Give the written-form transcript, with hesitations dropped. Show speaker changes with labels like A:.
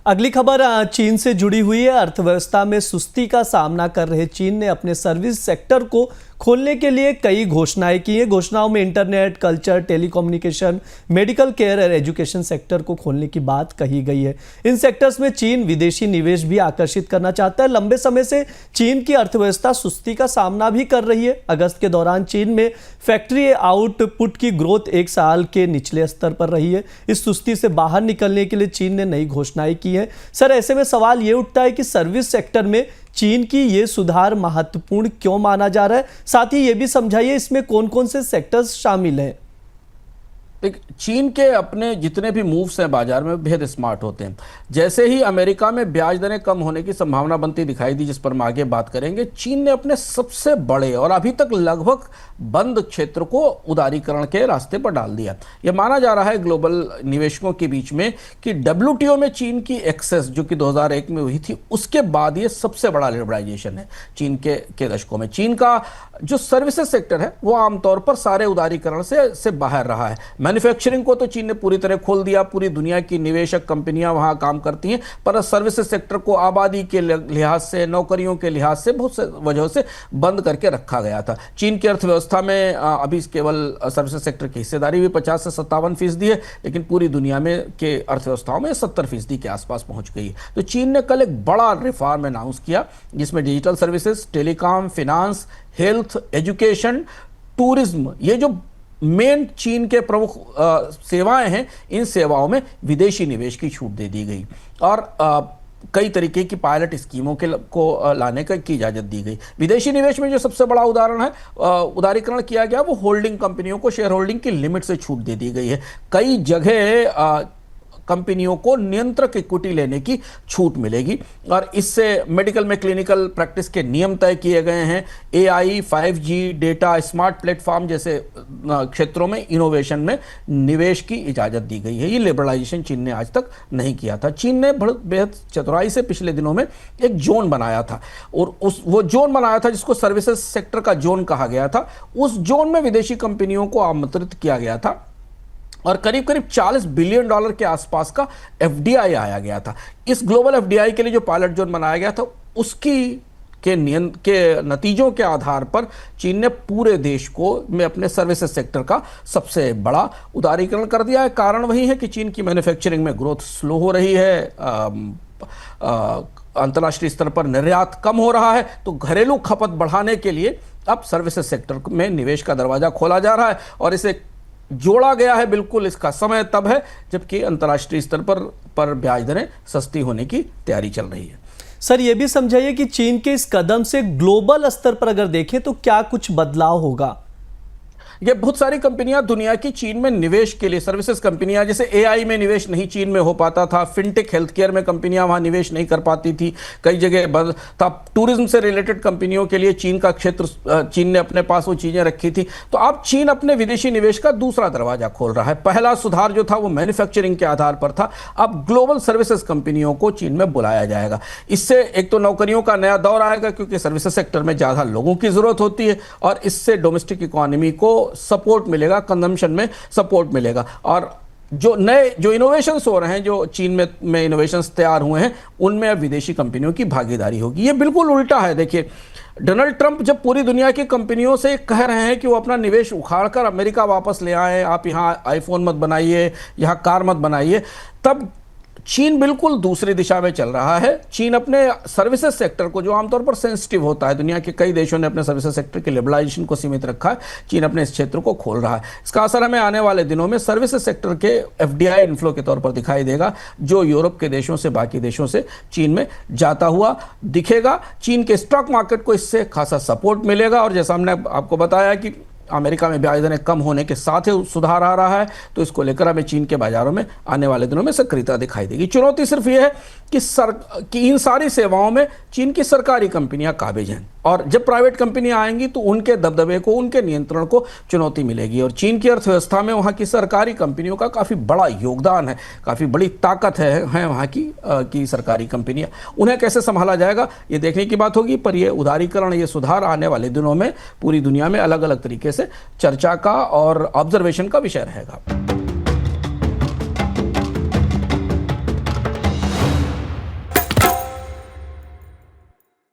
A: अगली खबर चीन से जुड़ी हुई है। अर्थव्यवस्था में सुस्ती का सामना कर रहे चीन ने अपने सर्विस सेक्टर को खोलने के लिए कई घोषणाएं की हैं। घोषणाओं में internet, culture, telecommunication, medical care और एजुकेशन सेक्टर को खोलने की बात कही गई है। इन सेक्टर्स में चीन विदेशी निवेश भी आकर्षित करना चाहता है। लंबे समय से चीन की अर्थव्यवस्था सुस्ती का सामना भी कर रही है। अगस्त के दौरान चीन में फैक्ट्री आउटपुट की ग्रोथ 1 साल के निचले स्तर पर रही है। इस सुस्ती से बाहर निकलने के लिए चीन ने नई घोषणाएं की हैं। सर, ऐसे में सवाल ये उठता है कि सर्विस सेक्टर में चीन की ये सुधार महत्वपूर्ण क्यों माना जा रहा है? साथ ही ये भी समझाइए इसमें कौन कौन से सेक्टर्स शामिल हैं।
B: चीन के अपने जितने भी मूव्स हैं बाजार में बेहद स्मार्ट होते हैं। जैसे ही अमेरिका में ब्याज दरें कम होने की संभावना बनती दिखाई दी, जिस पर हम आगे बात करेंगे, चीन ने अपने सबसे बड़े और अभी तक लगभग बंद क्षेत्र को उदारीकरण के रास्ते पर डाल दिया। यह माना जा रहा है ग्लोबल निवेशकों के बीच में कि WTO में चीन की एक्सेस जो कि 2001 में हुई थी, उसके बाद ये सबसे बड़ा लिबरलाइजेशन है चीन के दशकों में। चीन का जो सर्विसेज सेक्टर है वो आमतौर पर सारे उदारीकरण से बाहर रहा है। मैन्युफैक्चरिंग को तो चीन ने पूरी तरह खोल दिया, पूरी दुनिया की निवेशक कंपनियां वहां काम करती हैं, पर सर्विसेज सेक्टर को आबादी के लिहाज से, नौकरियों के लिहाज से बहुत से वजहों से बंद करके रखा गया था। चीन की अर्थव्यवस्था में अभी केवल सर्विसेज सेक्टर की हिस्सेदारी भी 50 से 57% है, लेकिन पूरी दुनिया में के अर्थव्यवस्थाओं में 70% के आसपास पहुंच गई है। तो चीन ने कल एक बड़ा रिफॉर्म अनाउंस किया, जिसमें digital services, telecom, finance, health, education, tourism, ये जो मेन चीन के प्रमुख सेवाएं हैं, इन सेवाओं में विदेशी निवेश की छूट दे दी गई और कई तरीके की पायलट स्कीमों को लाने की इजाजत दी गई। विदेशी निवेश में जो सबसे बड़ा उदाहरण है, उदारीकरण किया गया, वो होल्डिंग कंपनियों को शेयर होल्डिंग की लिमिट से छूट दे दी गई है। कई जगह कंपनियों को नियंत्रक इक्विटी लेने की छूट मिलेगी और इससे मेडिकल में क्लिनिकल प्रैक्टिस के नियम तय किए गए हैं। AI, 5G, data, smart platform जैसे क्षेत्रों में इनोवेशन में निवेश की इजाजत दी गई है। ये लिबरलाइजेशन चीन ने आज तक नहीं किया था। चीन ने बेहद चतुराई से पिछले दिनों में एक जोन बनाया था और वो जोन बनाया था जिसको सर्विसेज सेक्टर का जोन कहा गया था। उस जोन में विदेशी कंपनियों को आमंत्रित किया गया था और करीब करीब $40 बिलियन के आसपास का FDI आया गया था। इस ग्लोबल FDI के लिए जो पायलट जोन बनाया गया था, उसकी के नतीजों के आधार पर चीन ने पूरे देश में अपने सर्विसेज सेक्टर का सबसे बड़ा उदारीकरण कर दिया है। कारण वही है कि चीन की मैन्युफैक्चरिंग में ग्रोथ स्लो हो रही है, अंतर्राष्ट्रीय स्तर पर निर्यात कम हो रहा है, तो घरेलू खपत बढ़ाने के लिए अब सर्विसेज सेक्टर में निवेश का दरवाजा खोला जा रहा है और इसे जोड़ा गया है। बिल्कुल इसका समय तब है जबकि अंतर्राष्ट्रीय स्तर पर ब्याज दरें सस्ती होने की तैयारी चल रही है।
A: सर, ये भी समझाइए कि चीन के इस कदम से ग्लोबल स्तर पर अगर देखें तो क्या कुछ बदलाव होगा?
B: ये बहुत सारी कंपनियां दुनिया की चीन में निवेश के लिए, सर्विसेज कंपनियां, जैसे AI में निवेश नहीं चीन में हो पाता था, फिनटेक हेल्थ केयर में कंपनियां वहां निवेश नहीं कर पाती थी, कई जगह बंद था। टूरिज्म से रिलेटेड कंपनियों के लिए चीन का क्षेत्र, चीन ने अपने पास वो चीजें रखी थी। तो अब चीन अपने विदेशी निवेश का दूसरा दरवाजा खोल रहा है। पहला सुधार जो था वो मैन्युफैक्चरिंग के आधार पर था, अब ग्लोबल सर्विसेज कंपनियों को चीन में बुलाया जाएगा। इससे एक तो नौकरियों का नया दौर आएगा, क्योंकि सर्विसेज सेक्टर में ज्यादा लोगों की जरूरत होती है और इससे डोमेस्टिक इकोनॉमी को सपोर्ट मिलेगा, कंजम्पशन में सपोर्ट मिलेगा और जो इनोवेशंस हो रहे हैं, जो चीन में इनोवेशंस तैयार हुए हैं, उनमें अब विदेशी कंपनियों की भागीदारी होगी। ये बिल्कुल उल्टा है। देखिए, डोनाल्ड ट्रंप जब पूरी दुनिया की कंपनियों से कह रहे हैं कि वो अपना निवेश उखाड़कर अमेरिका वापस ले आए, आप यहाँ आईफोन मत बनाइए, यहाँ कार मत बनाइए, तब चीन बिल्कुल दूसरी दिशा में चल रहा है। चीन अपने सर्विसेज सेक्टर को, जो आमतौर पर सेंसिटिव होता है, दुनिया के कई देशों ने अपने सर्विसेज सेक्टर के लिबरलाइजेशन को सीमित रखा है, चीन अपने इस क्षेत्र को खोल रहा है। इसका असर हमें आने वाले दिनों में सर्विसेज सेक्टर के FDI इनफ्लो के तौर पर दिखाई देगा, जो यूरोप के देशों से, बाकी देशों से चीन में जाता हुआ दिखेगा। चीन के स्टॉक मार्केट को इससे खासा सपोर्ट मिलेगा और जैसा हमने आपको बताया कि अमेरिका में ब्याज दरें कम होने के साथ ही सुधार आ रहा है, तो इसको लेकर हमें चीन के बाजारों में आने वाले दिनों में सक्रियता दिखाई देगी। चुनौती सिर्फ यह है कि इन सारी सेवाओं में चीन की सरकारी कंपनियां काबिज हैं और जब प्राइवेट कंपनियां आएंगी तो उनके दबदबे को, उनके नियंत्रण को चुनौती मिलेगी और चीन की अर्थव्यवस्था में वहां की सरकारी कंपनियों का काफ़ी बड़ा योगदान है, काफ़ी बड़ी ताकत है वहां की सरकारी कंपनियां। उन्हें कैसे संभाला जाएगा ये देखने की बात होगी, पर यह उदारीकरण, ये सुधार आने वाले दिनों में पूरी दुनिया में अलग अलग तरीके से चर्चा का और ऑब्जर्वेशन का विषय रहेगा।